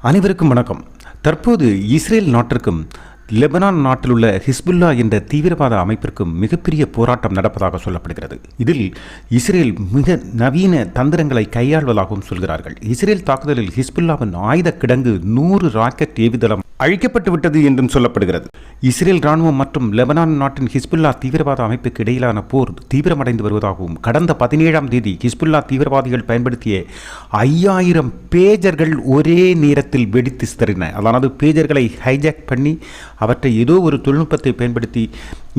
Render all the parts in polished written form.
அனைவருக்கும் வணக்கம். தற்போது இஸ்ரேல் நாட்டிற்கும் லெபனான் நாட்டில் உள்ள ஹிஸ்புல்லா என்ற தீவிரவாத அமைப்பிற்கும் மிகப்பெரிய போராட்டம் நடப்பதாக சொல்லப்படுகிறது. இதில் இஸ்ரேல் மிக நவீன தந்திரங்களை கையாள்வதாகவும் சொல்கிறார்கள். இஸ்ரேல் தாக்குதலில் ஹிஸ்புல்லாவின் ஆயுத கிடங்கு 100 ராக்கெட் ஏவுதளம் அழிக்கப்பட்டு விட்டது என்றும் சொல்லப்படுகிறது. இஸ்ரேல் ராணுவம் மற்றும் லெபனான் நாட்டின் ஹிஸ்புல்லா தீவிரவாத அமைப்புக்கு இடையிலான போர் தீவிரமடைந்து வருவதாகவும் கடந்த 17ஆம் தேதி ஹிஸ்புல்லா தீவிரவாதிகள் பயன்படுத்திய 5000 பேஜர்கள் ஒரே நேரத்தில் வெடித்து சிதறின. அதாவது பேஜர்களை ஹைஜாக் பண்ணி அவற்றை ஏதோ ஒரு தொழில்நுட்பத்தை பயன்படுத்தி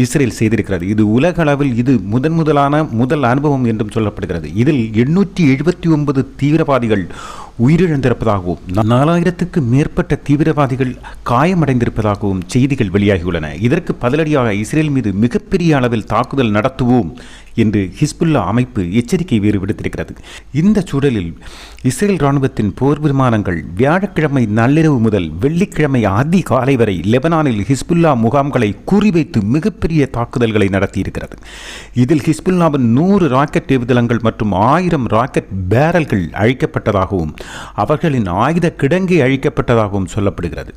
இஸ்ரேல் செய்திருக்கிறது. இது உலக அளவில் இது முதல் அனுபவம் என்றும் சொல்லப்படுகிறது. இதில் 879 தீவிரவாதிகள் உயிரிழந்திருப்பதாகவும் 4000க்கு மேற்பட்ட தீவிரவாதிகள் காயமடைந்திருப்பதாகவும் செய்திகள் வெளியாகியுள்ளன. இதற்கு பதிலடியாக இஸ்ரேல் மீது மிகப்பெரிய அளவில் தாக்குதல் நடத்துவோம் என்று ஹிஸ்புல்லா அமைப்பு எச்சரிக்கை வேறு விடுத்திருக்கிறது. இந்த சூழலில் இஸ்ரேல் ராணுவத்தின் போர் விமானங்கள் வியாழக்கிழமை நள்ளிரவு முதல் வெள்ளிக்கிழமை அதிகாலை வரை லெபனானில் ஹிஸ்புல்லா முகாம்களை குறிவைத்து மிகப்பெரிய தாக்குதல்களை நடத்தியிருக்கிறது. இதில் ஹிஸ்புல்லாவின் 100 ராக்கெட் ஏவுதளங்கள் மற்றும் 1000 ராக்கெட் பேரல்கள் அழிக்கப்பட்டதாகவும் அவர்களின் ஆயுத கிடங்கை அழிக்கப்பட்டதாகவும் சொல்லப்படுகிறது.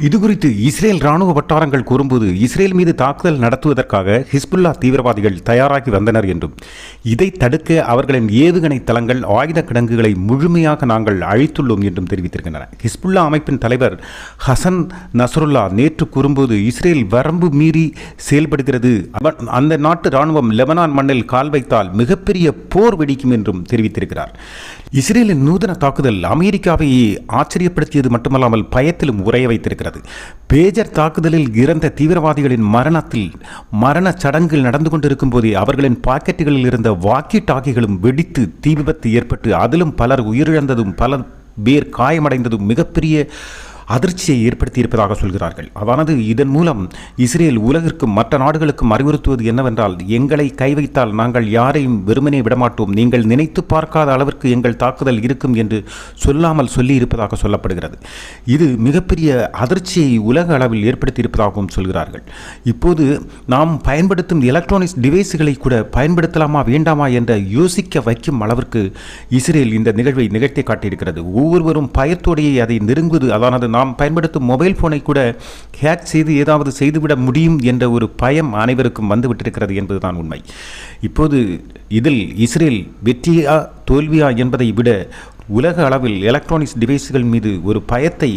இதுகுறித்து இஸ்ரேல் ராணுவ வட்டாரங்கள் கூறும்போது இஸ்ரேல் மீது தாக்குதல் நடத்துவதற்காக ஹிஸ்புல்லா தீவிரவாதிகள் தயாராகி வந்தனர் என்றும் இதை தடுக்க அவர்களின் ஏவுகணை தளங்கள் ஆயுத கிடங்குகளை முழுமையாக நாங்கள் அழித்துள்ளோம் என்றும் தெரிவித்திருக்கின்றனர். ஹிஸ்புல்லா அமைப்பின் தலைவர் ஹசன் நஸ்ருல்லா நேற்று கூறும்போது இஸ்ரேல் வரம்பு மீறி செயல்படுகிறது, அந்த நாட்டு ராணுவம் லெபனான் மண்ணில் கால் வைத்தால் மிகப்பெரிய போர் வெடிக்கும் என்றும் தெரிவித்திருக்கிறார். இஸ்ரேலின் நூதன தாக்குதல் அமெரிக்காவை ஆச்சரியப்படுத்தியது மட்டுமல்லாமல் பயத்திலும் உரைய வைத்திருக்கிறது. பேஜர் தாக்குதலில் இறந்த தீவிரவாதிகளின் மரண சடங்குகள் நடந்து கொண்டிருக்கும் போதே அவர்களின் பாக்கெட்டுகளில் இருந்த வாக்கி டாக்கிகளும் வெடித்து தீ விபத்து ஏற்பட்டு அதிலும் பலர் உயிரிழந்ததும் பல பேர் காயமடைந்ததும் மிகப்பெரிய அதிர்ச்சியை ஏற்படுத்தியிருப்பதாக சொல்கிறார்கள். அதானது இதன் மூலம் இஸ்ரேல் உலகிற்கும் மற்ற நாடுகளுக்கும் அறிவுறுத்துவது என்னவென்றால், எங்களை கை வைத்தால் நாங்கள் யாரையும் வெறுமனே விடமாட்டோம், நீங்கள் நினைத்து பார்க்காத அளவிற்கு எங்கள் தாக்குதல் இருக்கும் என்று சொல்லாமல் சொல்லி இருப்பதாக சொல்லப்படுகிறது. இது மிகப்பெரிய அதிர்ச்சியை உலக அளவில் ஏற்படுத்தியிருப்பதாகவும் சொல்கிறார்கள். இப்போது நாம் பயன்படுத்தும் எலக்ட்ரானிக்ஸ் டிவைஸுகளை கூட பயன்படுத்தலாமா வேண்டாமா என்ற யோசிக்க வைக்கும் அளவிற்கு இஸ்ரேல் இந்த நிகழ்வை நிகழ்த்தி காட்டியிருக்கிறது. ஒவ்வொருவரும் பயத்தோடையே அதை நெருங்குவது, அதானது நாம் பயன்படுத்தும் மொபைல் போனை கூட ஹேக் செய்து ஏதாவது செய்துவிட முடியும் என்ற ஒரு பயம் அனைவருக்கும் வந்துவிட்டிருக்கிறது என்பதுதான் உண்மை. இப்போது இதில் இஸ்ரேல் வெற்றியா தோல்வியா என்பதை விட உலக அளவில் எலக்ட்ரானிக்ஸ் டிவைஸுகள் மீது ஒரு பயத்தை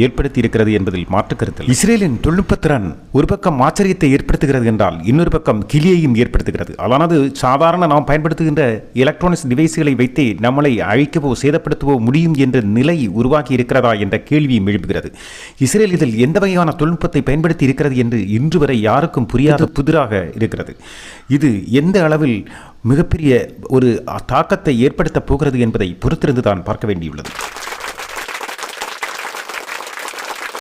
ஏற்படுத்தி இருக்கிறது என்பதில் மாற்று கருத்து. இஸ்ரேலின் தொழில்நுட்பத்திறன் ஒரு பக்கம் ஆச்சரியத்தை ஏற்படுத்துகிறது என்றால் இன்னொரு பக்கம் கிளியையும் ஏற்படுத்துகிறது. அதானது சாதாரண நாம் பயன்படுத்துகின்ற எலக்ட்ரானிக்ஸ் டிவைஸுகளை வைத்தே நம்மளை அழிக்கவோ சேதப்படுத்தவோ முடியும் என்ற நிலை உருவாக்கி இருக்கிறதா என்ற கேள்வியும் எழுப்புகிறது. இஸ்ரேல் இதில் எந்த வகையான தொழில்நுட்பத்தை பயன்படுத்தி இருக்கிறது என்று இன்று வரை யாருக்கும் புரியாத புதிராக இருக்கிறது. இது எந்த அளவில் மிகப்பெரிய ஒரு தாக்கத்தை ஏற்படுத்தப் போகிறது என்பதை பொறுத்திருந்து தான் பார்க்க வேண்டியுள்ளது.